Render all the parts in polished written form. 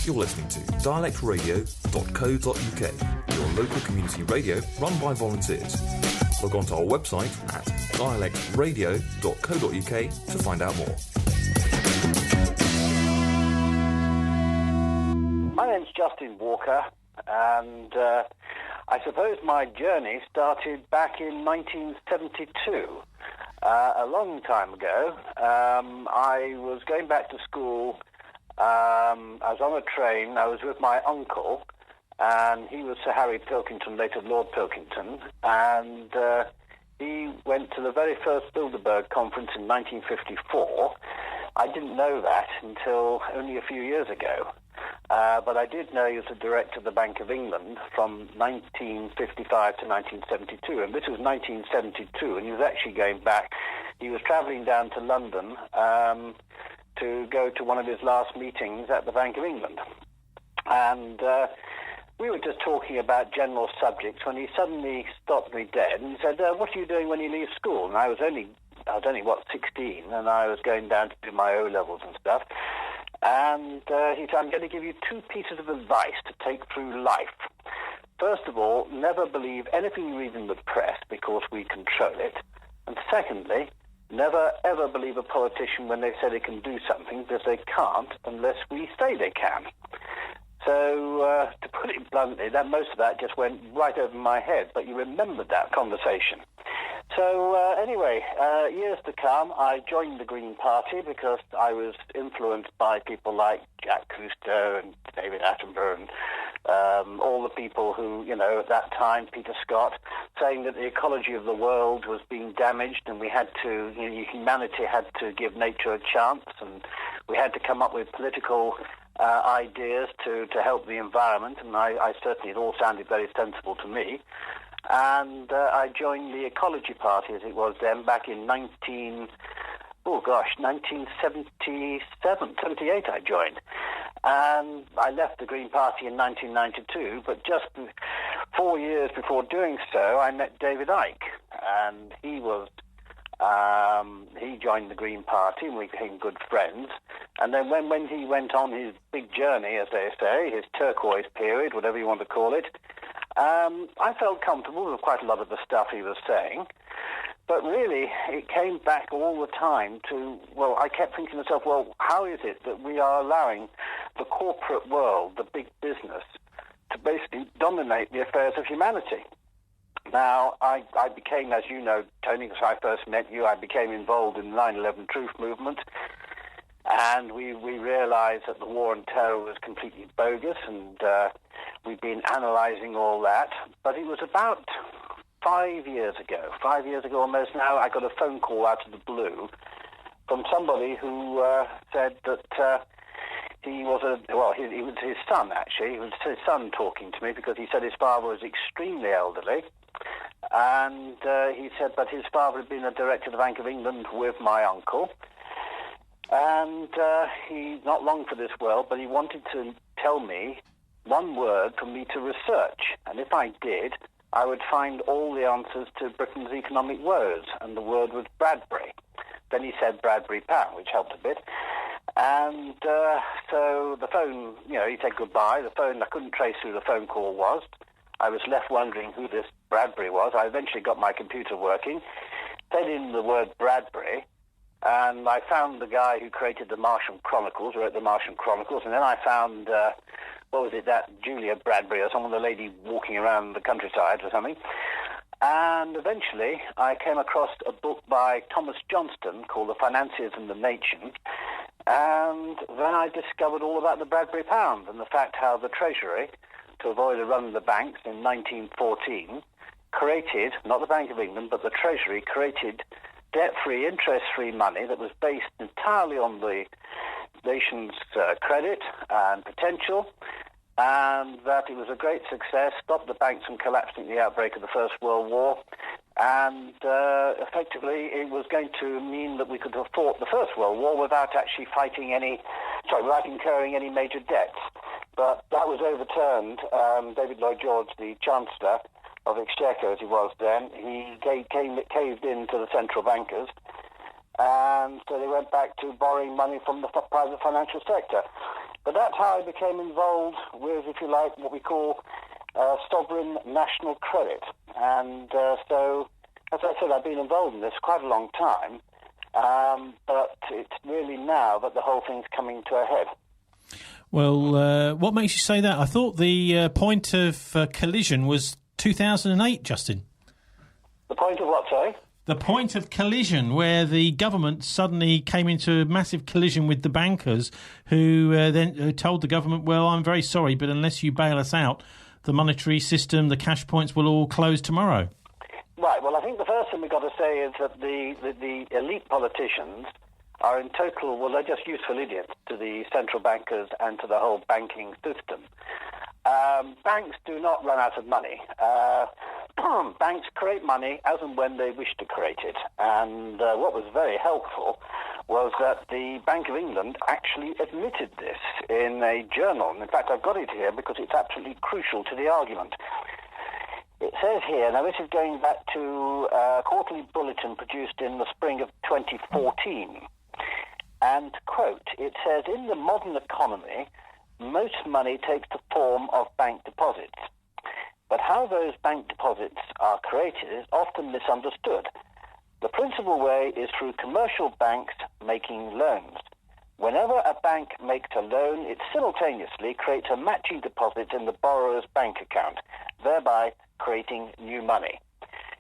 You're listening to dialectradio.co.uk, your local community radio run by volunteers. Log on to our website at dialectradio.co.uk to find out more. My name's Justin Walker, and I suppose my journey started back in 1972. A long time ago. I was going back to school. I was on a train. I was with my uncle, and he was Sir Harry Pilkington, later Lord Pilkington, and he went to the very first Bilderberg conference in 1954. I didn't know that until only a few years ago. But I did know he was the director of the Bank of England from 1955 to 1972, and this was 1972, and he was actually going back. He was travelling down to London to go to one of his last meetings at the Bank of England. And we were just talking about general subjects when he suddenly stopped me dead and he said, what are you doing when you leave school? And I was only 16, and I was going down to do my O-levels and stuff. And he said, I'm going to give you two pieces of advice to take through life. First of all, never believe anything you read in the press because we control it. And secondly, never ever believe a politician when they say they can do something, because they can't unless we say they can. So, to put it bluntly, most of that just went right over my head, but you remembered that conversation. So, anyway, years to come, I joined the Green Party because I was influenced by people like Jack Cousteau and David Attenborough and all the people who, at that time, Peter Scott, saying that the ecology of the world was being damaged and we had to, humanity had to give nature a chance, and we had to come up with political ideas to help the environment, and I certainly, it all sounded very sensible to me. And I joined the Ecology Party, as it was then, back in 1978 I joined. And I left the Green Party in 1992, but just 4 years before doing so, I met David Icke, and he joined the Green Party, and we became good friends. And then when he went on his big journey, as they say, his turquoise period, whatever you want to call it, I felt comfortable with quite a lot of the stuff he was saying. But really, it came back all the time to, I kept thinking to myself, how is it that we are allowing the corporate world, the big business, to basically dominate the affairs of humanity? Now, I became, as you know, Tony, because I first met you, I became involved in the 9/11 Truth movement, and we realized that the war on terror was completely bogus, and we've been analyzing all that. But it was about 5 years ago almost now, I got a phone call out of the blue from somebody who said that it was his son, actually. It was his son talking to me, because he said his father was extremely elderly. And he said, but his father had been a director of the Bank of England with my uncle. And he's not long for this world, but he wanted to tell me one word for me to research. And if I did, I would find all the answers to Britain's economic woes. And the word was Bradbury. Then he said Bradbury Pound, which helped a bit. And so the phone, he said goodbye. The phone, I couldn't trace who the phone call was. I was left wondering who this Bradbury was. I eventually got my computer working, fed in the word Bradbury, and I found the guy who created the Martian Chronicles, wrote the Martian Chronicles, and then I found, that Julia Bradbury or some of the lady walking around the countryside or something. And eventually I came across a book by Thomas Johnston called The Financiers and the Nation, and then I discovered all about the Bradbury Pound and the fact how the Treasury, to avoid a run of the banks in 1914, created, not the Bank of England, but the Treasury created debt-free, interest-free money that was based entirely on the nation's credit and potential, and that it was a great success, stopped the banks from collapsing at the outbreak of the First World War, and effectively it was going to mean that we could have fought the First World War without incurring any major debts. But that was overturned. David Lloyd George, the Chancellor of Exchequer, as he was then, he caved in to the central bankers, and so they went back to borrowing money from the private financial sector. But that's how I became involved with, if you like, what we call sovereign national credit. And so, as I said, I've been involved in this quite a long time, but it's really now that the whole thing's coming to a head. Well, what makes you say that? I thought the point of collision was 2008, Justin. The point of what, sorry? The point of collision, where the government suddenly came into a massive collision with the bankers, who then told the government, well, I'm very sorry, but unless you bail us out, the monetary system, the cash points will all close tomorrow. Right, well, I think the first thing we've got to say is that the elite politicians are in total, well, they're just useful idiots to the central bankers and to the whole banking system. Banks do not run out of money. Banks create money as and when they wish to create it. And what was very helpful was that the Bank of England actually admitted this in a journal. And in fact, I've got it here because it's absolutely crucial to the argument. It says here, now this is going back to a quarterly bulletin produced in the spring of 2014. And, quote, it says, in the modern economy, most money takes the form of bank deposits. But how those bank deposits are created is often misunderstood. The principal way is through commercial banks making loans. Whenever a bank makes a loan, it simultaneously creates a matching deposit in the borrower's bank account, thereby creating new money.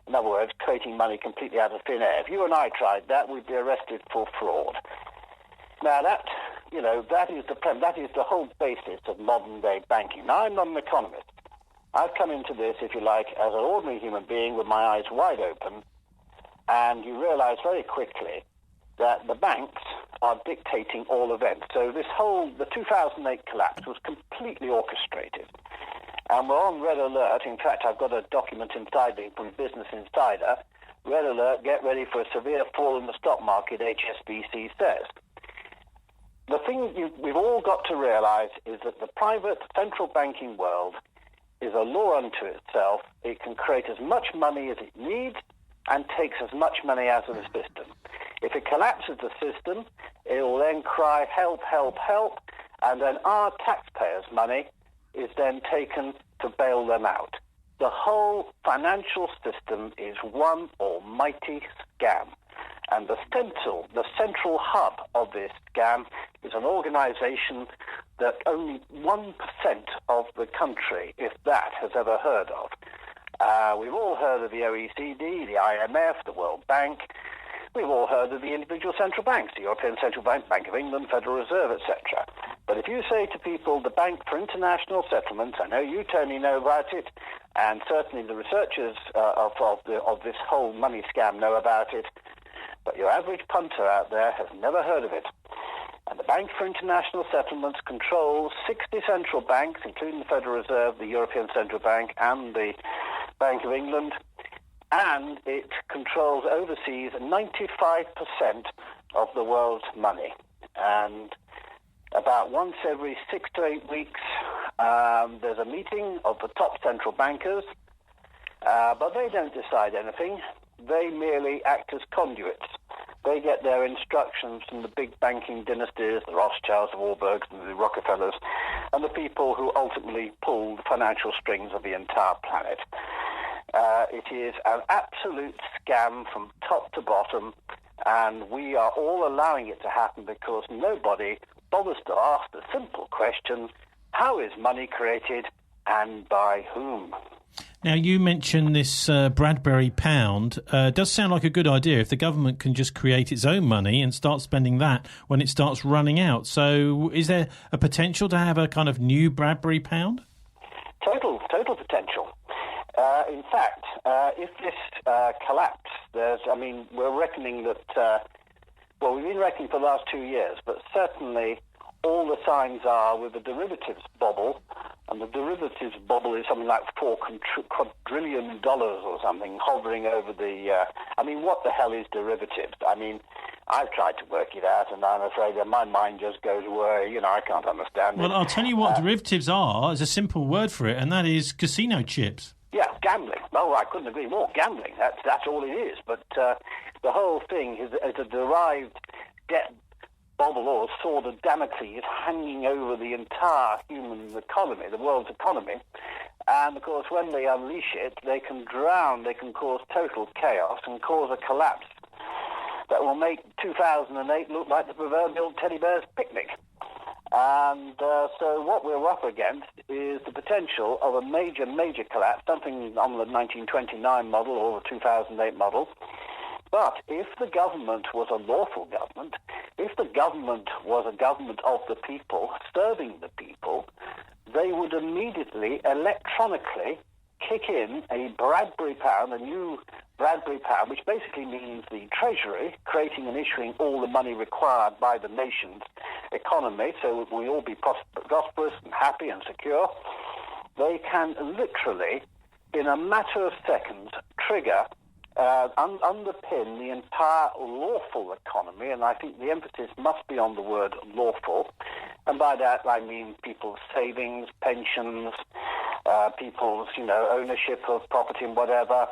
In other words, creating money completely out of thin air. If you and I tried that, we'd be arrested for fraud. Now that is the whole basis of modern day banking. Now, I'm not an economist. I've come into this, if you like, as an ordinary human being with my eyes wide open, and you realize very quickly that the banks are dictating all events. So the 2008 collapse was completely orchestrated. And we're on red alert. In fact, I've got a document inside me from Business Insider. Red alert, get ready for a severe fall in the stock market, HSBC says. The thing we've all got to realize is that the private central banking world is a law unto itself. It can create as much money as it needs and takes as much money out of the system. If it collapses the system, it will then cry, help, help, help, and then our taxpayers' money is then taken to bail them out. The whole financial system is one almighty scam. And the central hub of this scam is an organization that only 1% of the country, if that, has ever heard of. We've all heard of the OECD, the IMF, the World Bank. We've all heard of the individual central banks, the European Central Bank, Bank of England, Federal Reserve, etc. But if you say to people, the Bank for International Settlements, I know you, Tony, know about it, and certainly the researchers of this whole money scam know about it, but your average punter out there has never heard of it. And the Bank for International Settlements controls 60 central banks, including the Federal Reserve, the European Central Bank, and the Bank of England. And it controls overseas 95% of the world's money. And about once every 6 to 8 weeks, there's a meeting of the top central bankers, but they don't decide anything. They merely act as conduits. They get their instructions from the big banking dynasties, the Rothschilds, the Warburgs, and the Rockefellers, and the people who ultimately pull the financial strings of the entire planet. It is an absolute scam from top to bottom, and we are all allowing it to happen because nobody bothers to ask the simple question, how is money created and by whom? Now, you mentioned this Bradbury pound. Does sound like a good idea if the government can just create its own money and start spending that when it starts running out. So is there a potential to have a kind of new Bradbury pound? Total potential. In fact, if this collapse, we're reckoning that, we've been reckoning for the last 2 years, but certainly all the signs are with the derivatives bubble, and the derivatives bubble is something like $4 quadrillion or something hovering over the... what the hell is derivatives? I've tried to work it out, and I'm afraid that my mind just goes away. I can't understand it. Well, I'll tell you what derivatives are. There's a simple word for it, and that is casino chips. Yeah, gambling. Oh, I couldn't agree more. Gambling. That's all it is. But the whole thing is a derived debt Bobble or sword of Damocles hanging over the entire human economy, the world's economy. And, of course, when they unleash it, they can drown, they can cause total chaos and cause a collapse that will make 2008 look like the proverbial teddy bear's picnic. And so what we're up against is the potential of a major, major collapse, something on the 1929 model or the 2008 model. But if the government was a lawful government, if the government was a government of the people, serving the people, they would immediately, electronically, kick in a Bradbury pound, a new Bradbury pound, which basically means the Treasury creating and issuing all the money required by the nation's economy, so we all be prosperous and happy and secure. They can literally, in a matter of seconds, trigger, underpin the entire lawful economy, and I think the emphasis must be on the word lawful. And by that I mean people's savings, pensions, people's, ownership of property and whatever,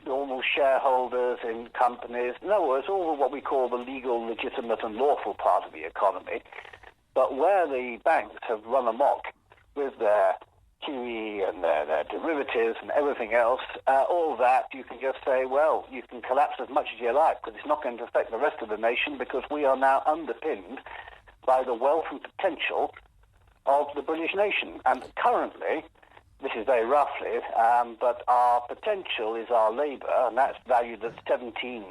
normal shareholders in companies. In other words, all of what we call the legal, legitimate and lawful part of the economy. But where the banks have run amok with their QE and their derivatives and everything else, all that you can just say, well, you can collapse as much as you like, but it's not going to affect the rest of the nation because we are now underpinned by the wealth and potential of the British nation. And currently, this is very roughly, but our potential is our labour, and that's valued at 17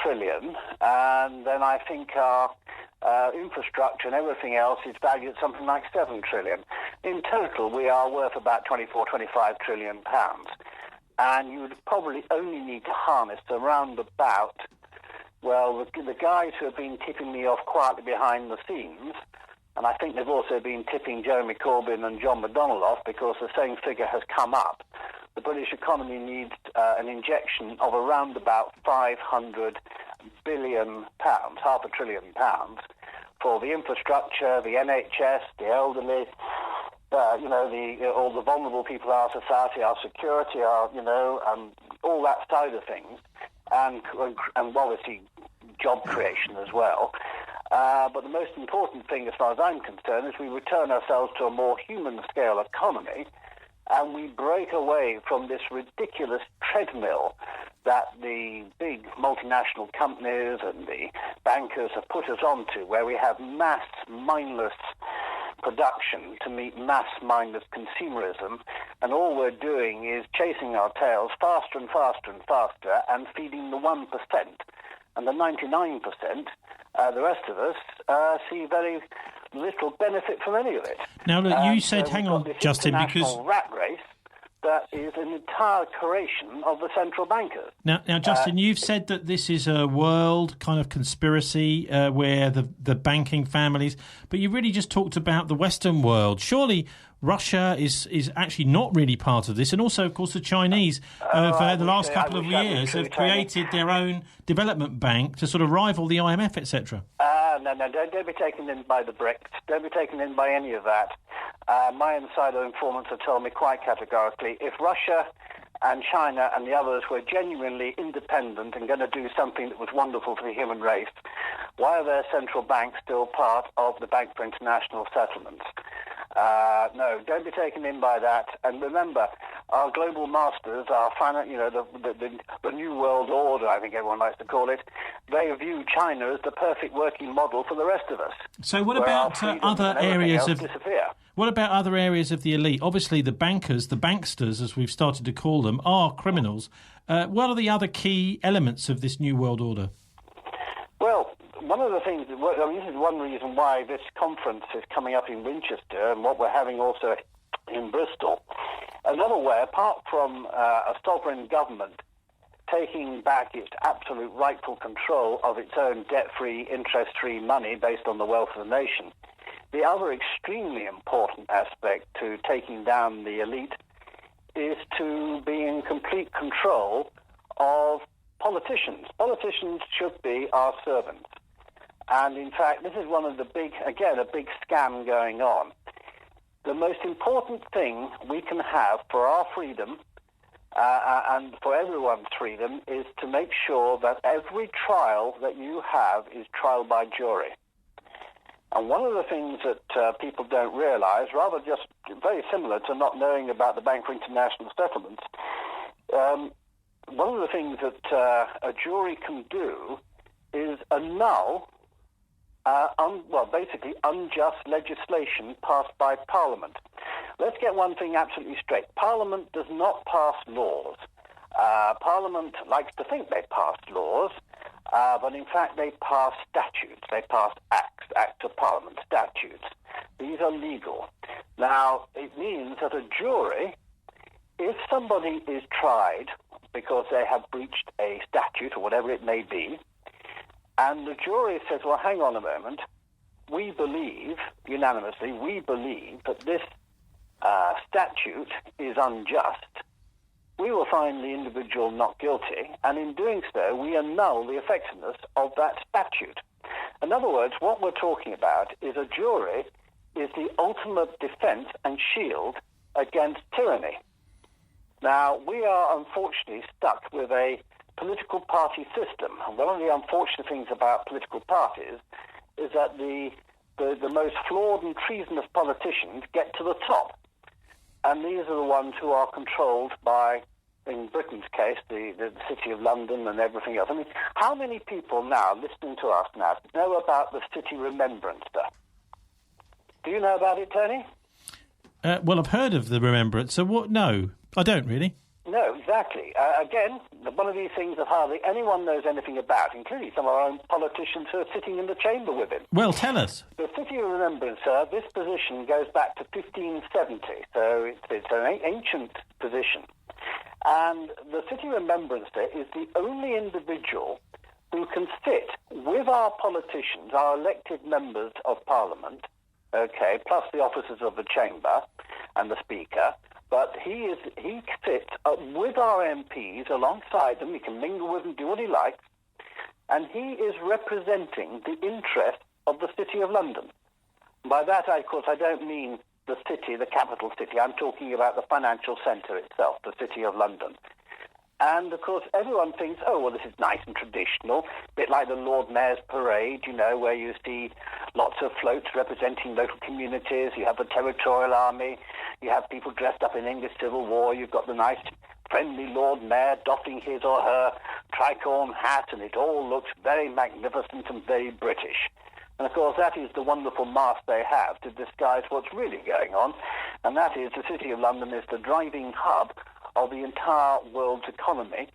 trillion. And then I think our infrastructure and everything else is valued at something like 7 trillion. In total, we are worth about 24, 25 trillion pounds. And you would probably only need to harness around about, well, the guys who have been tipping me off quietly behind the scenes, and I think they've also been tipping Jeremy Corbyn and John McDonnell off because the same figure has come up. The British economy needs an injection of around about 500 billion pounds, half a trillion pounds, for the infrastructure, the NHS, the elderly, all the vulnerable people in our society, our security, all that side of things, and obviously job creation as well. But the most important thing, as far as I'm concerned, is we return ourselves to a more human-scale economy, and we break away from this ridiculous treadmill that the big multinational companies and the bankers have put us onto, where we have mass, mindless production to meet mass, mindless consumerism, and all we're doing is chasing our tails faster and faster and faster and feeding the 1%. And the 99%, the rest of us, see very little benefit from any of it. Now, look, you said, hang on, Justin, because rat race that is an entire creation of the central bankers. Now, Justin, you've said that this is a world kind of conspiracy where the banking families, but you really just talked about the Western world. Surely Russia is actually not really part of this, and also, of course, the Chinese over the last couple of years have created their own development bank to sort of rival the IMF, etc. No, don't be taken in by the BRICS. Don't be taken in by any of that. My insider informants have told me quite categorically, if Russia and China and the others were genuinely independent and going to do something that was wonderful for the human race, why are their central banks still part of the Bank for International Settlements? No, don't be taken in by that. And remember, our global masters, the New World Order, I think everyone likes to call it, they view China as the perfect working model for the rest of us. So what about other areas of disappear? What about other areas of the elite? Obviously, the bankers, the banksters, as we've started to call them, are criminals. What are the other key elements of this New World Order? Well, one of the things, this is one reason why this conference is coming up in Winchester and what we're having also in Bristol. Another way, apart from a sovereign government taking back its absolute rightful control of its own debt-free, interest-free money based on the wealth of the nation, the other extremely important aspect to taking down the elite is to be in complete control of politicians. Politicians should be our servants. And in fact, this is one of the a big scam going on. The most important thing we can have for our freedom, and for everyone's freedom, is to make sure that every trial that you have is trial by jury. And one of the things that people don't realize, rather just very similar to not knowing about the Bank for International Settlements, one of the things that a jury can do is annul, basically unjust legislation passed by Parliament. Let's get one thing absolutely straight. Parliament does not pass laws. Parliament likes to think they pass laws, but in fact they pass statutes. They pass acts of Parliament, statutes. These are legal. Now, it means that a jury, if somebody is tried because they have breached a statute or whatever it may be, and the jury says, well, hang on a moment, we believe, unanimously, we believe that this statute is unjust, we will find the individual not guilty, and in doing so, we annul the effectiveness of that statute. In other words, what we're talking about is a jury is the ultimate defense and shield against tyranny. Now, we are unfortunately stuck with a political party system. And one of the unfortunate things about political parties is that the most flawed and treasonous politicians get to the top. And these are the ones who are controlled by, in Britain's case, the City of London and everything else. I mean, how many people now, listening to us now, know about the City Remembrancer? Do you know about it, Tony? Well, I've heard of the Remembrancer. What? No, I don't really. No, exactly. Again, one of these things that hardly anyone knows anything about, including some of our own politicians who are sitting in the chamber with him. Well, tell us. The City of Remembrancer, this position goes back to 1570, so it's an ancient position. And the City Remembrancer is the only individual who can sit with our politicians, our elected members of Parliament, okay, plus the officers of the chamber and the Speaker. But he sits with our MPs alongside them. He can mingle with them, do what he likes. And he is representing the interests of the City of London. By that, of course, I don't mean the city, the capital city. I'm talking about the financial centre itself, the City of London. And, of course, everyone thinks, oh, well, this is nice and traditional, a bit like the Lord Mayor's Parade, you know, where you see lots of floats representing local communities. You have the Territorial Army. You have people dressed up in English Civil War. You've got the nice, friendly Lord Mayor doffing his or her tricorn hat, and it all looks very magnificent and very British. And, of course, that is the wonderful mask they have to disguise what's really going on, and that is the City of London is the driving hub of the entire world's economy,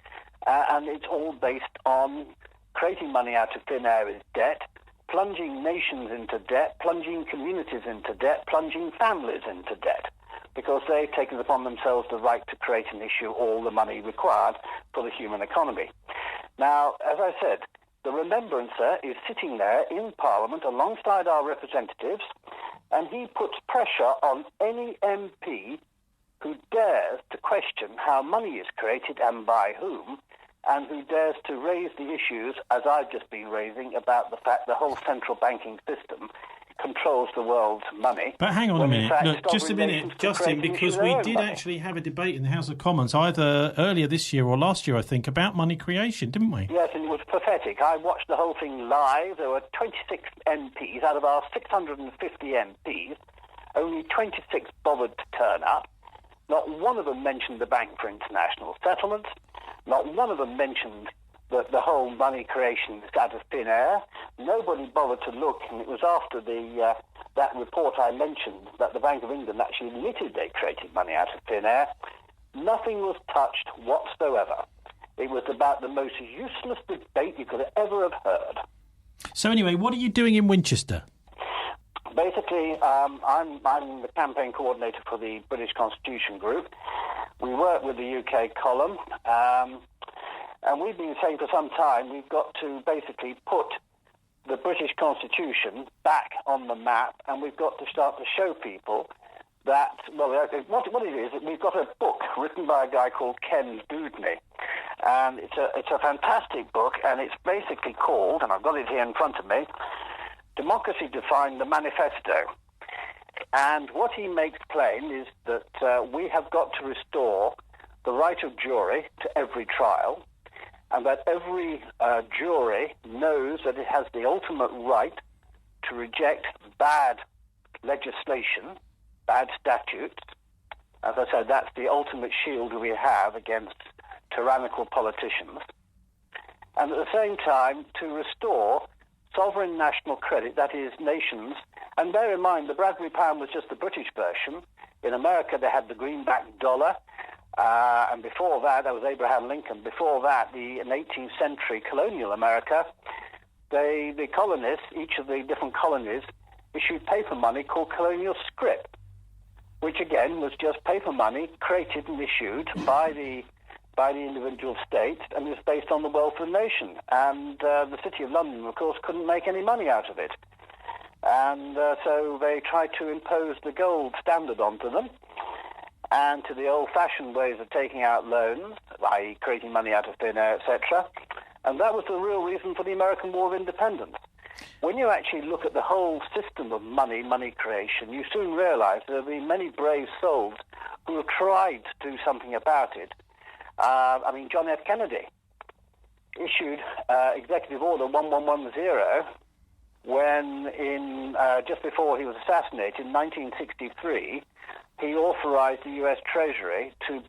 and it's all based on creating money out of thin air as debt, plunging nations into debt, plunging communities into debt, plunging families into debt, because they've taken upon themselves the right to create and issue all the money required for the human economy. Now, as I said, the Remembrancer is sitting there in Parliament alongside our representatives, and he puts pressure on any MP who dares to question how money is created and by whom, and who dares to raise the issues, as I've just been raising, about the fact the whole central banking system controls the world's money. But hang on a minute, look, just a minute, Justin, because we did actually have a debate in the House of Commons either earlier this year or last year, I think, about money creation, didn't we? Yes, and it was pathetic. I watched the whole thing live. There were 26 MPs. Out of our 650 MPs, only 26 bothered to turn up. Not one of them mentioned the Bank for International Settlements. Not one of them mentioned the whole money creation is out of thin air. Nobody bothered to look, and it was after that report I mentioned that the Bank of England actually admitted they created money out of thin air. Nothing was touched whatsoever. It was about the most useless debate you could ever have heard. So anyway, what are you doing in Winchester? Basically, I'm the campaign coordinator for the British Constitution Group. We work with the UK column, and we've been saying for some time we've got to basically put the British Constitution back on the map, and we've got to start to show people that, well, what it is, we've got a book written by a guy called Ken Dewdney, and it's a fantastic book, and it's basically called, and I've got it here in front of me, Democracy Defined, the Manifesto. And what he makes plain is that we have got to restore the right of jury to every trial, and that every jury knows that it has the ultimate right to reject bad legislation, bad statutes. As I said, that's the ultimate shield we have against tyrannical politicians. And at the same time, to restore sovereign national credit, that is, nations. And bear in mind, the Bradbury pound was just the British version. In America, they had the greenback dollar. And before that was Abraham Lincoln. Before that, in 18th century colonial America, the colonists, each of the different colonies, issued paper money called colonial scrip, which again was just paper money created and issued by the individual states, and was based on the wealth of the nation. And the City of London, of course, couldn't make any money out of it. And so they tried to impose the gold standard onto them, and to the old-fashioned ways of taking out loans, i.e. creating money out of thin air, etc. And that was the real reason for the American War of Independence. When you actually look at the whole system of money creation, you soon realize there have been many brave souls who have tried to do something about it. John F. Kennedy issued Executive Order 1110 when, just before he was assassinated in 1963, he authorized the U.S. Treasury to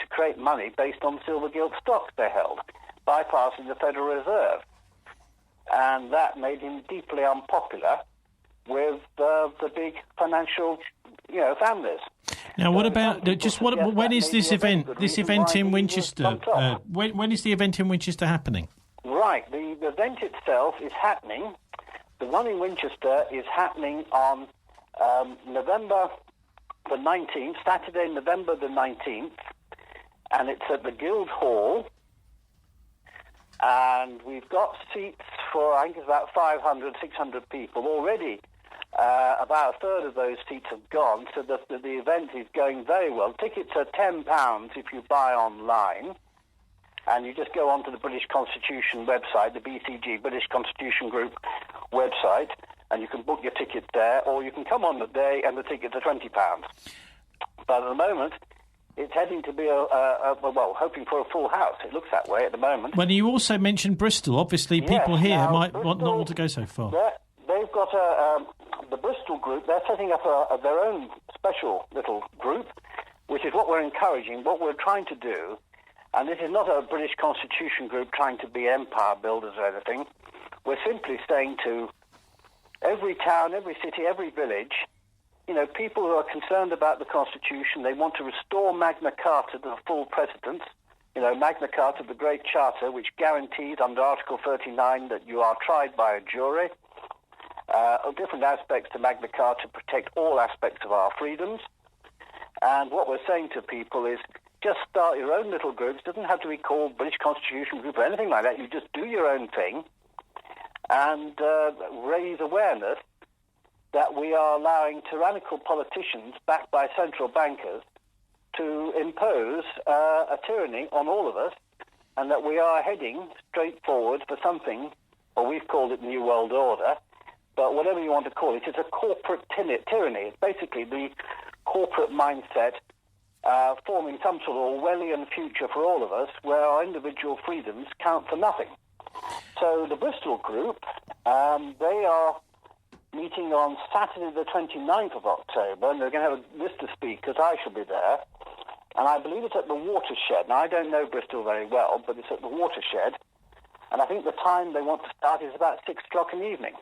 create money based on silver gilt stocks they held, bypassing the Federal Reserve. And that made him deeply unpopular with the big financial, families. Now, what about when is this event? This event in Winchester. When is the event in Winchester happening? Right, the event itself is happening. The one in Winchester is happening on November the 19th, Saturday, November the 19th, and it's at the Guildhall. And we've got seats for, I think it's about 500, 600 people. Already, about a third of those seats have gone, so the event is going very well. Tickets are £10 if you buy online, and you just go onto the British Constitution website, the BCG, British Constitution Group website, and you can book your ticket there, or you can come on the day and the tickets are £20. But at the moment, it's heading to be hoping for a full house. It looks that way at the moment. Well, you also mentioned Bristol. Obviously, people here might not want to go so far. They've got the Bristol group. They're setting up their own special little group, which is what we're encouraging, what we're trying to do. And this is not a British Constitution group trying to be empire builders or anything. We're simply saying to every town, every city, every village, people who are concerned about the Constitution, they want to restore Magna Carta to the full precedence. Magna Carta, the Great Charter, which guarantees under Article 39 that you are tried by a jury. Different aspects to Magna Carta protect all aspects of our freedoms. And what we're saying to people is just start your own little groups. It doesn't have to be called British Constitution Group or anything like that. You just do your own thing and raise awareness that we are allowing tyrannical politicians backed by central bankers to impose a tyranny on all of us, and that we are heading straight forward for something, or we've called it New World Order, but whatever you want to call it, it's a corporate tyranny. It's basically the corporate mindset forming some sort of Orwellian future for all of us where our individual freedoms count for nothing. So the Bristol group, they are meeting on Saturday the 29th of October, and they're going to have a list of speakers. I shall be there. And I believe it's at the Watershed. Now, I don't know Bristol very well, but it's at the Watershed. And I think the time they want to start is about 6 o'clock in the evening.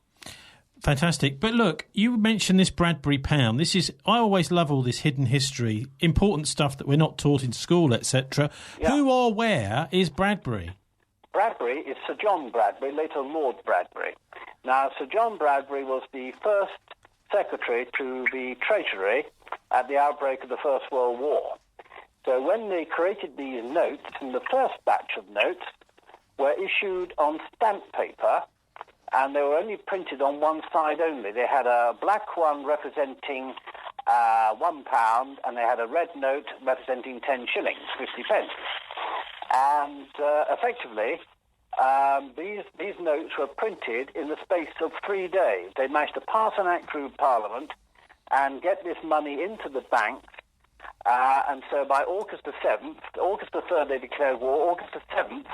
Fantastic. But look, you mentioned this Bradbury pound. I always love all this hidden history, important stuff that we're not taught in school, etc. Yeah. Who or where is Bradbury? Bradbury is Sir John Bradbury, later Lord Bradbury. Now, Sir John Bradbury was the first secretary to the Treasury at the outbreak of the First World War. So when they created these notes, and the first batch of notes were issued on stamp paper, and they were only printed on one side only. They had a black one representing £1, and they had a red note representing 10 shillings, 50 pence. And effectively, these notes were printed in the space of 3 days. They managed to pass an act through Parliament and get this money into the banks And so by August the 7th, August the 3rd they declared war, August the 7th,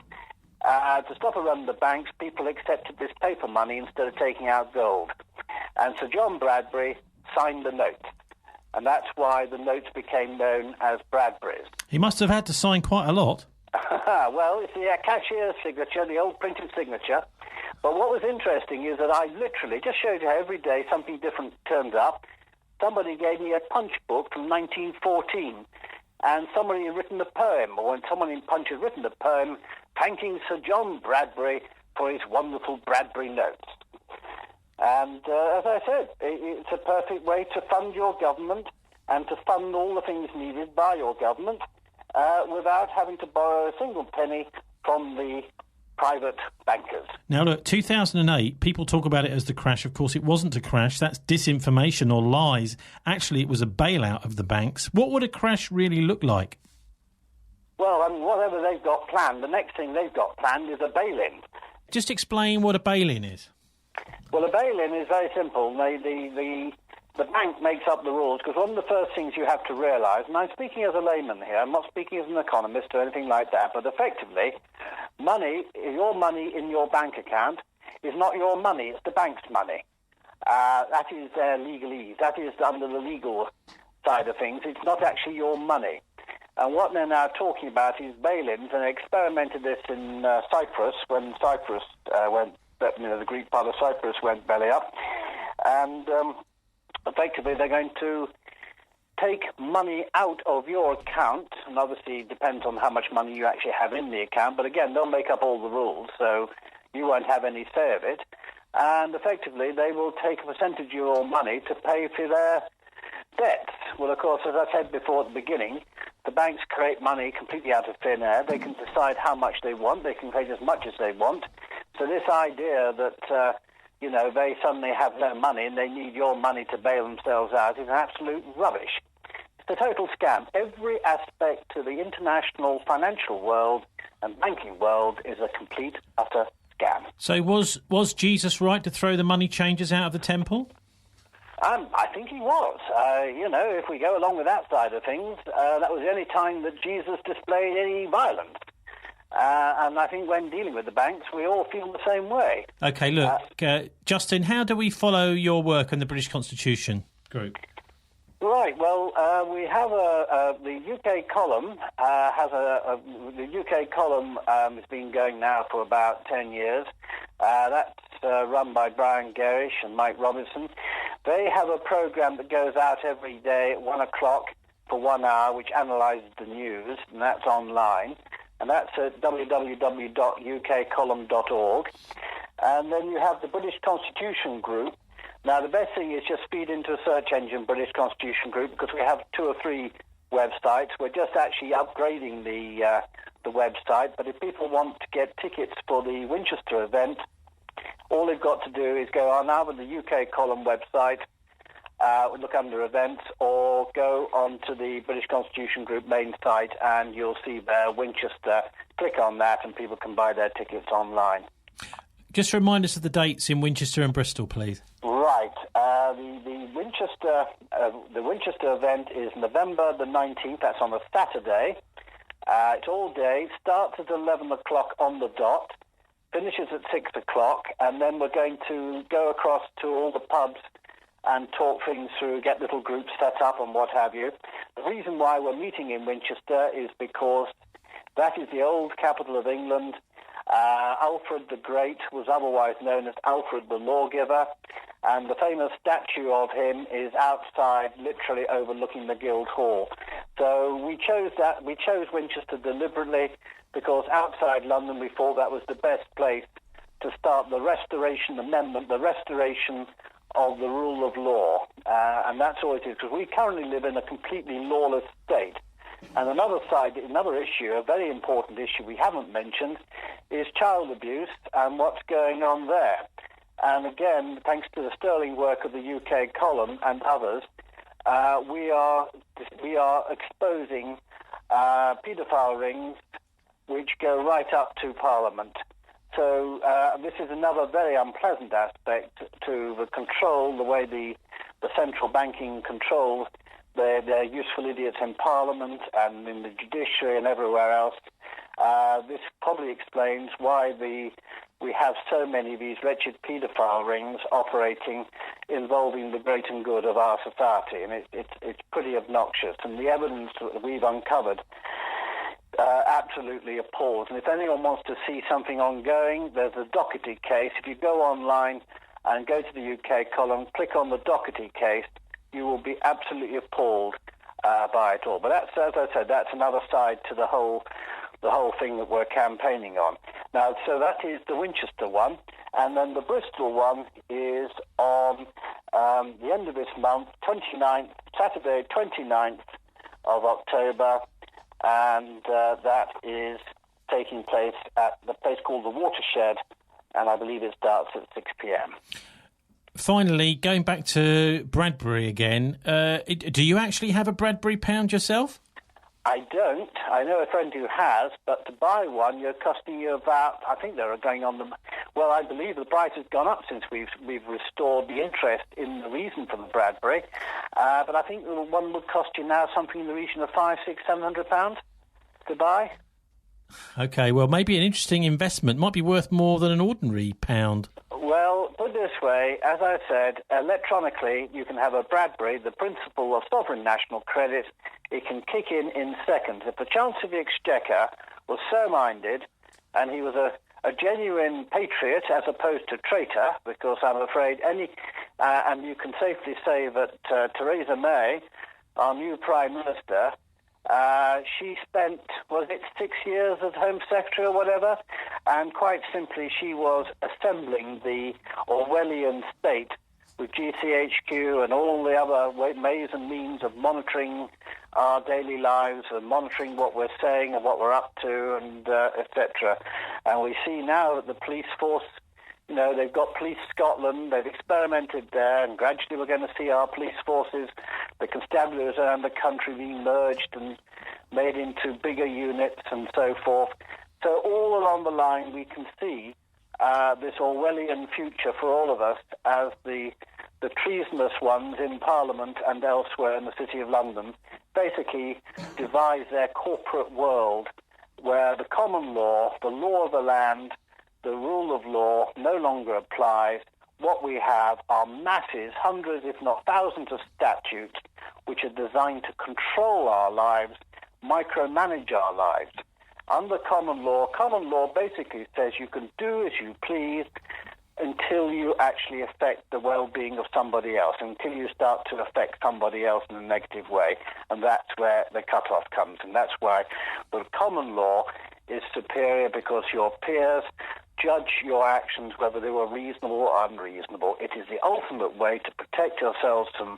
to stop a run of the banks, people accepted this paper money instead of taking out gold. And Sir John Bradbury signed the note. And that's why the notes became known as Bradbury's. He must have had to sign quite a lot. Well, it's the cashier's signature, the old printed signature. But what was interesting is that I literally just showed you how every day something different turns up. Somebody gave me a Punch book from 1914, and somebody had written a poem, or someone in Punch had written a poem thanking Sir John Bradbury for his wonderful Bradbury notes. And as I said, it's a perfect way to fund your government and to fund all the things needed by your government without having to borrow a single penny from the private bankers. Now, look, 2008, people talk about it as the crash. Of course, it wasn't a crash. That's disinformation or lies. Actually, it was a bailout of the banks. What would a crash really look like? Well, I mean, whatever they've got planned, the next thing they've got planned is a bail-in. Just explain what a bail-in is. Well, a bail-in is very simple. The bank makes up the rules, because one of the first things you have to realise, and I'm speaking as a layman here, I'm not speaking as an economist or anything like that, but effectively, your money in your bank account is not your money, it's the bank's money. That is their legalese. That is under the legal side of things. It's not actually your money. And what they're now talking about is bail-ins, and they experimented this in Cyprus, when Cyprus the Greek part of Cyprus went belly up. And effectively, they're going to take money out of your account, and obviously it depends on how much money you actually have in the account, but again, they'll make up all the rules, so you won't have any say of it. And effectively, they will take a percentage of your money to pay for their debts. Well, of course, as I said before at the beginning, the banks create money completely out of thin air. They can decide how much they want. They can create as much as they want. So this idea that they suddenly have no money and they need your money to bail themselves out is absolute rubbish. It's a total scam. Every aspect to the international financial world and banking world is a complete, utter scam. So was Jesus right to throw the money changers out of the temple? I think he was. If we go along with that side of things, that was the only time that Jesus displayed any violence. And I think when dealing with the banks, we all feel the same way. OK, look, Justin, how do we follow your work in the British Constitution Group? Right, well, we have the UK column the UK column has been going now for about 10 years. That's run by Brian Garish and Mike Robinson. They have a programme that goes out every day at 1 o'clock for 1 hour, which analyses the news, and that's online. And that's at www.ukcolumn.org. And then you have the British Constitution Group. Now, the best thing is just feed into a search engine, British Constitution Group, because we have 2 or 3 websites. We're just actually upgrading the website. But if people want to get tickets for the Winchester event, all they've got to do is go on either the UK column website, look under events, or go onto the British Constitution Group main site, and you'll see there Winchester. Click on that, and people can buy their tickets online. Just remind us of the dates in Winchester and Bristol, please. Right. The Winchester event is November the 19th. That's on a Saturday. It's all day. Starts at 11 o'clock on the dot. Finishes at 6 o'clock. And then we're going to go across to all the pubs and talk things through, get little groups set up and what have you. The reason why we're meeting in Winchester is because that is the old capital of England. Alfred the Great was otherwise known as Alfred the Lawgiver, and the famous statue of him is outside, literally overlooking the Guildhall. So we chose Winchester deliberately because outside London we thought that was the best place to start the Restoration Amendment, the restoration of the rule of law, and that's all it is, because we currently live in a completely lawless state. And another issue, a very important issue we haven't mentioned, is child abuse and what's going on there. And again, thanks to the sterling work of the UK column and others, we are exposing paedophile rings which go right up to Parliament. So this is another very unpleasant aspect to the control, the way the central banking controls They're useful idiots in Parliament and in the judiciary and everywhere else. This probably explains why we have so many of these wretched paedophile rings operating, involving the great and good of our society, and it's pretty obnoxious. And the evidence that we've uncovered absolutely appalls. And if anyone wants to see something ongoing, there's a Doherty case. If you go online and go to the UK column, click on the Doherty case, you will be absolutely appalled by it all. But that's, as I said, that's another side to the whole thing that we're campaigning on. Now, so that is the Winchester one, and then the Bristol one is on the end of this month, Saturday 29th of October, and that is taking place at the place called the Watershed, and I believe it starts at 6 p.m. Finally, going back to Bradbury again, do you actually have a Bradbury pound yourself? I don't. I know a friend who has, but to buy one, you're costing you about, I think they're going on well, I believe the price has gone up since we've restored the interest in the reason for the Bradbury. But I think one would cost you now something in the region of £500, £600, £700 to buy. Okay, well, maybe an interesting investment. Might be worth more than an ordinary pound. Well, put it this way, as I said, electronically you can have a Bradbury, the principle of sovereign national credit. It can kick in seconds. If the Chancellor of the Exchequer was so minded, and he was a genuine patriot as opposed to traitor, because I'm afraid and you can safely say that Theresa May, our new Prime Minister, she spent, was it 6 years as Home Secretary or whatever? And quite simply, she was assembling the Orwellian state with GCHQ and all the other ways and means of monitoring our daily lives and monitoring what we're saying and what we're up to, and etc. And we see now that the police force, they've got Police Scotland, they've experimented there, and gradually we're going to see our police forces, the constabularies around the country being merged and made into bigger units and so forth. So all along the line we can see this Orwellian future for all of us as the treasonous ones in Parliament and elsewhere in the City of London basically devise their corporate world where the common law, the law of the land, the rule of law no longer applies. What we have are masses, hundreds if not thousands of statutes which are designed to control our lives, micromanage our lives. Under common law basically says you can do as you please until you actually affect the well-being of somebody else, until you start to affect somebody else in a negative way, and that's where the cut-off comes. And that's why the common law is superior, because your peers judge your actions whether they were reasonable or unreasonable. It is the ultimate way to protect yourselves from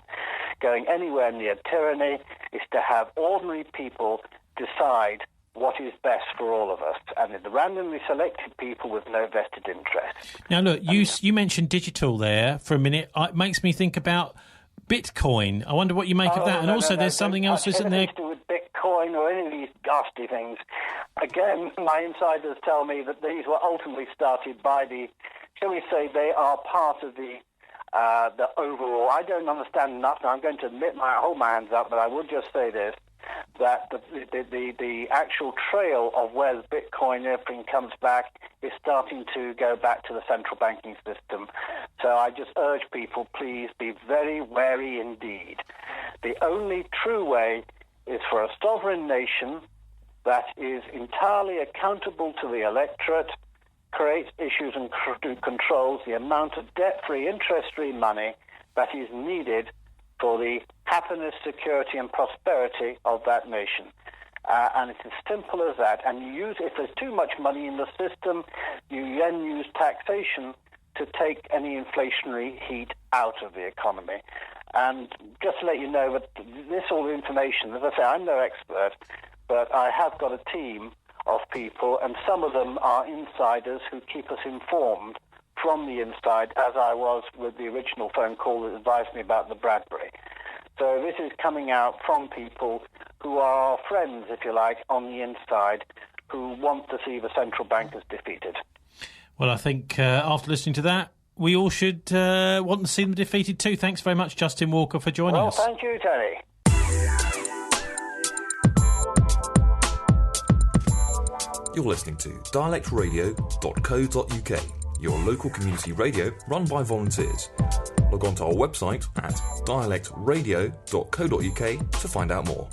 going anywhere near tyranny, is to have ordinary people decide what is best for all of us, and the randomly selected people with no vested interest. Now, look, you mentioned digital there for a minute. It makes me think about Bitcoin. I wonder what you make of that. And also, there's something else, isn't there? To do with Bitcoin or any of these ghastly things. Again, my insiders tell me that these were ultimately started by shall we say, they are part of the overall. I don't understand enough. Now, I'm going to hold my hands up, but I will just say this, that the actual trail of where Bitcoin and everything comes back is starting to go back to the central banking system. So I just urge people, please be very wary indeed. The only true way is for a sovereign nation that is entirely accountable to the electorate, creates issues and controls the amount of debt-free, interest-free money that is needed for the happiness, security and prosperity of that nation. And it's as simple as that. And if there's too much money in the system, you then use taxation to take any inflationary heat out of the economy. And just to let you know that this all information, as I say, I'm no expert, but I have got a team of people, and some of them are insiders who keep us informed from the inside, as I was with the original phone call that advised me about the Bradbury. So this is coming out from people who are friends, if you like, on the inside, who want to see the central bankers defeated. Well, I think after listening to that, we all should want to see them defeated too. Thanks very much, Justin Walker, for joining us. Well, thank you, Terry. You're listening to dialectradio.co.uk, your local community radio run by volunteers. Log on to our website at dialectradio.co.uk to find out more.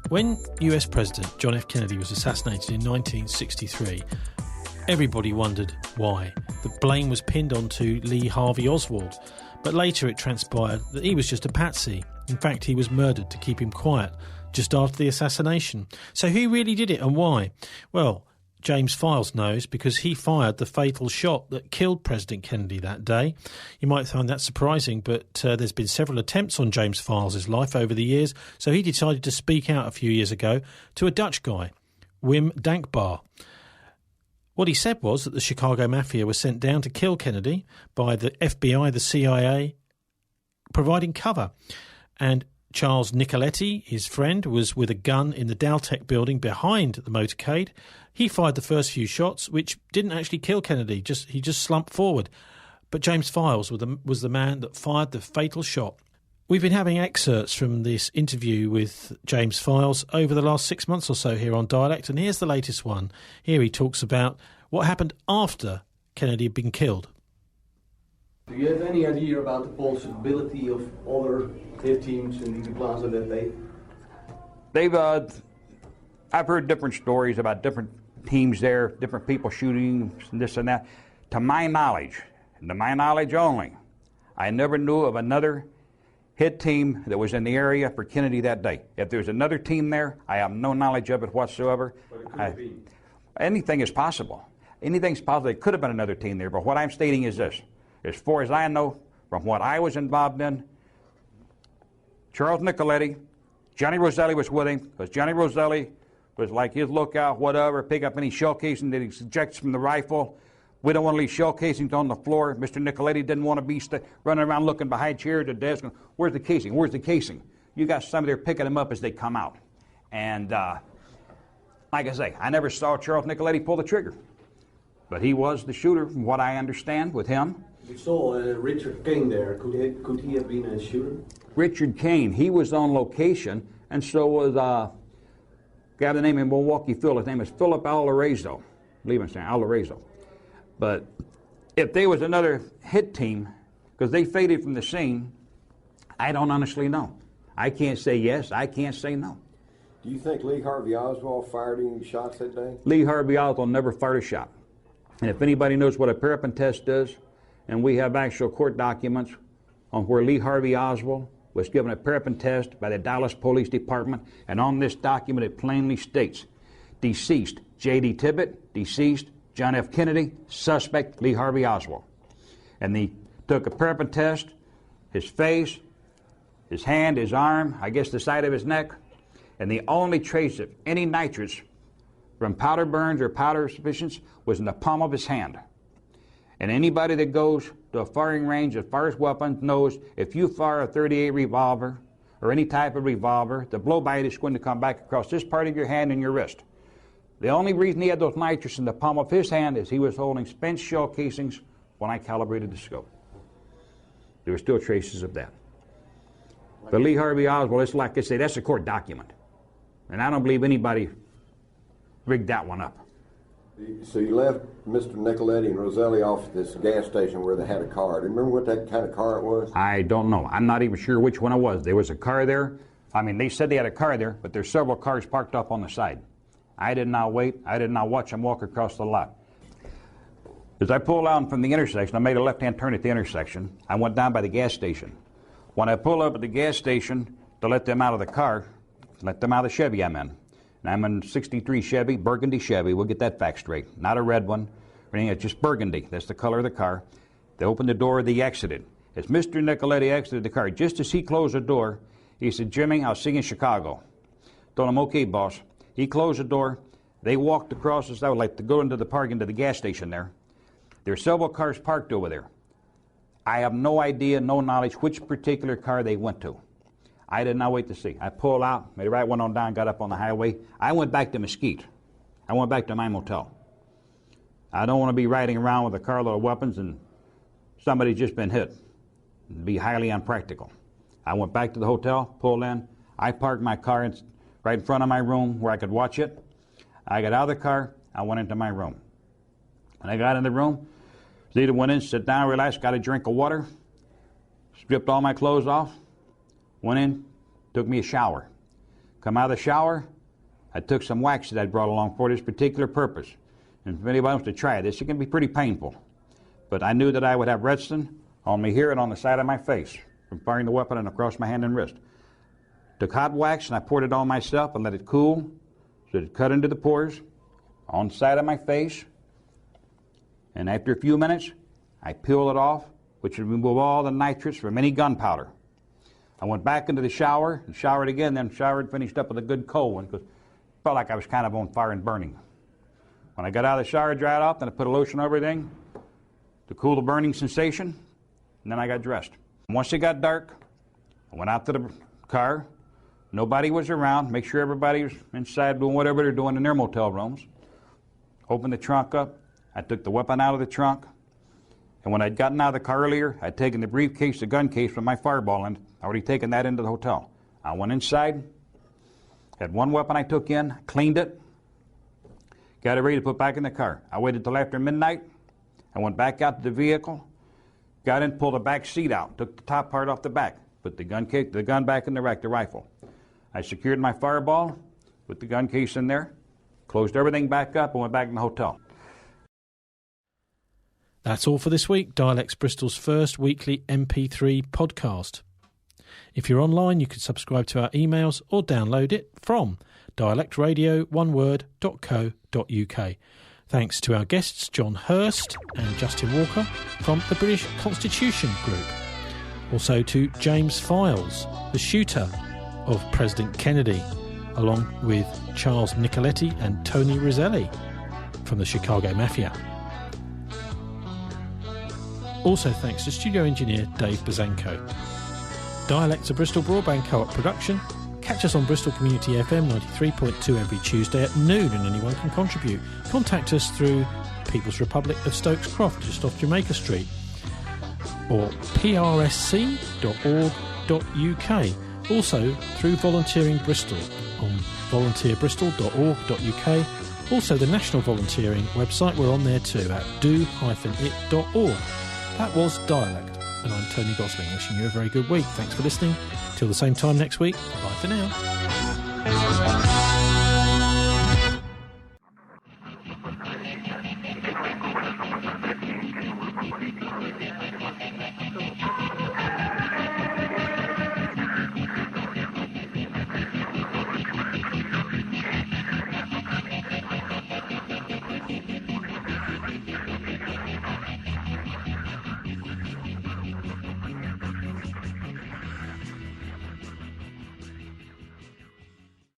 When US President John F. Kennedy was assassinated in 1963, everybody wondered why. The blame was pinned onto Lee Harvey Oswald, but later it transpired that he was just a patsy. In fact, he was murdered to keep him quiet just after the assassination. So who really did it and why? Well, James Files knows because he fired the fatal shot that killed President Kennedy that day. You might find that surprising, but there's been several attempts on James Files' life over the years, so he decided to speak out a few years ago to a Dutch guy, Wim Dankbaar. What he said was that the Chicago Mafia was sent down to kill Kennedy by the FBI, the CIA, providing cover. And Charles Nicoletti, his friend, was with a gun in the Dowtech building behind the motorcade. He fired the first few shots, which didn't actually kill Kennedy. He just slumped forward. But James Files was the man that fired the fatal shot. We've been having excerpts from this interview with James Files over the last 6 months or so here on Dialect, and here's the latest one. Here he talks about what happened after Kennedy had been killed. Do you have any idea about the possibility of other hit teams in the plaza that day? I've heard different stories about different teams there, different people shooting, and this and that. To my knowledge, and to my knowledge only, I never knew of another hit team that was in the area for Kennedy that day. If there's another team there, I have no knowledge of it whatsoever. But it could be. Anything is possible. Anything's possible. There could have been another team there, but what I'm stating is this. As far as I know, from what I was involved in, Charles Nicoletti, Johnny Roselli was with him, because Johnny Roselli was like his lookout, whatever, pick up any shell casing that he ejects from the rifle. We don't want to leave shell casings on the floor. Mr. Nicoletti didn't want to be running around looking behind chairs or desks. Where's the casing? Where's the casing? You got somebody there picking them up as they come out. And like I say, I never saw Charles Nicoletti pull the trigger. But he was the shooter, from what I understand, with him. We saw Richard King there. Could he have been a shooter? Richard Kane, he was on location, and so was guy by the name of Milwaukee Phil. His name is Philip Alarezo. I believe I'm saying Alarezo. But if there was another hit team, because they faded from the scene, I don't honestly know. I can't say yes, I can't say no. Do you think Lee Harvey Oswald fired any shots that day? Lee Harvey Oswald never fired a shot. And if anybody knows what a parapet test is, and we have actual court documents on where Lee Harvey Oswald was given a parapet test by the Dallas Police Department, and on this document it plainly states, deceased J.D. Tibbet, deceased John F. Kennedy, suspect Lee Harvey Oswald. And they took a parapet test, his face, his hand, his arm, I guess the side of his neck, and the only trace of any nitrates from powder burns or powder suspicions was in the palm of his hand. And anybody that goes to a firing range that fires weapons knows if you fire a .38 revolver or any type of revolver, the blow bite is going to come back across this part of your hand and your wrist. The only reason he had those nitrates in the palm of his hand is he was holding spent shell casings when I calibrated the scope. There were still traces of that. But Lee Harvey Oswald, it's like I say, that's a court document. And I don't believe anybody rigged that one up. So you left Mr. Nicoletti and Roselli off at this gas station where they had a car. Do you remember what that kind of car it was? I don't know. I'm not even sure which one it was. There was a car there. I mean, they said they had a car there, but there's several cars parked up on the side. I did not wait. I did not watch them walk across the lot. As I pulled out from the intersection, I made a left-hand turn at the intersection. I went down by the gas station. When I pulled up at the gas station to let them out of the car, let them out of the Chevy I'm in. And I'm in 63 Chevy, burgundy Chevy. We'll get that fact straight. Not a red one or anything. It's just burgundy. That's the color of the car. They opened the door. They exited. As Mr. Nicoletti exited the car, just as he closed the door, he said, "Jimmy, I'll see you in Chicago." Told him, "Okay, boss." He closed the door. They walked across the side, like to go into the park, into the gas station there. There are several cars parked over there. I have no idea, no knowledge which particular car they went to. I did not wait to see. I pulled out, made a right, went on down, got up on the highway. I went back to Mesquite. I went back to my motel. I don't want to be riding around with a carload of weapons and somebody's just been hit. It'd be highly unpractical. I went back to the hotel, pulled in. I parked my car right in front of my room where I could watch it. I got out of the car. I went into my room. When I got in the room, Zita went in, sat down, relaxed, got a drink of water, stripped all my clothes off, went in, took me a shower. Come out of the shower, I took some wax that I brought along for this particular purpose. And if anybody wants to try this, it can be pretty painful. But I knew that I would have redstone on me here and on the side of my face from firing the weapon and across my hand and wrist. Took hot wax and I poured it on myself and let it cool so it cut into the pores on the side of my face. And after a few minutes, I peeled it off, which would remove all the nitrates from any gunpowder. I went back into the shower and showered again, then showered, finished up with a good cold one because it felt like I was kind of on fire and burning. When I got out of the shower, dried off, then I put a lotion over everything to cool the burning sensation, and then I got dressed. Once it got dark, I went out to the car. Nobody was around. Make sure everybody was inside doing whatever they're doing in their motel rooms. Opened the trunk up. I took the weapon out of the trunk. And when I'd gotten out of the car earlier, I'd taken the briefcase, the gun case from my fireball, and I'd already taken that into the hotel. I went inside, had one weapon I took in, cleaned it, got it ready to put back in the car. I waited till after midnight. I went back out to the vehicle, got in, pulled the back seat out, took the top part off the back, put the gun back in the rack, the rifle. I secured my fireball, put the gun case in there, closed everything back up, and went back in the hotel. That's all for this week, Dialects Bristol's first weekly MP3 podcast. If you're online, you can subscribe to our emails or download it from dialectradio.co.uk. Thanks to our guests John Hurst and Justin Walker from the British Constitution Group. Also to James Files, the shooter of President Kennedy, along with Charles Nicoletti and Tony Roselli from the Chicago Mafia. Also thanks to studio engineer Dave Bazanko. Dialects, a Bristol Broadband Co-op production. Catch us on Bristol Community FM 93.2 every Tuesday at noon, and anyone can contribute. Contact us through People's Republic of Stokes Croft, just off Jamaica Street, or prsc.org.uk. Also through Volunteering Bristol on volunteerbristol.org.uk. Also the National Volunteering website, we're on there too at do-it.org. That was Dialect, and I'm Tony Gosling, wishing you a very good week. Thanks for listening. Till the same time next week, bye for now.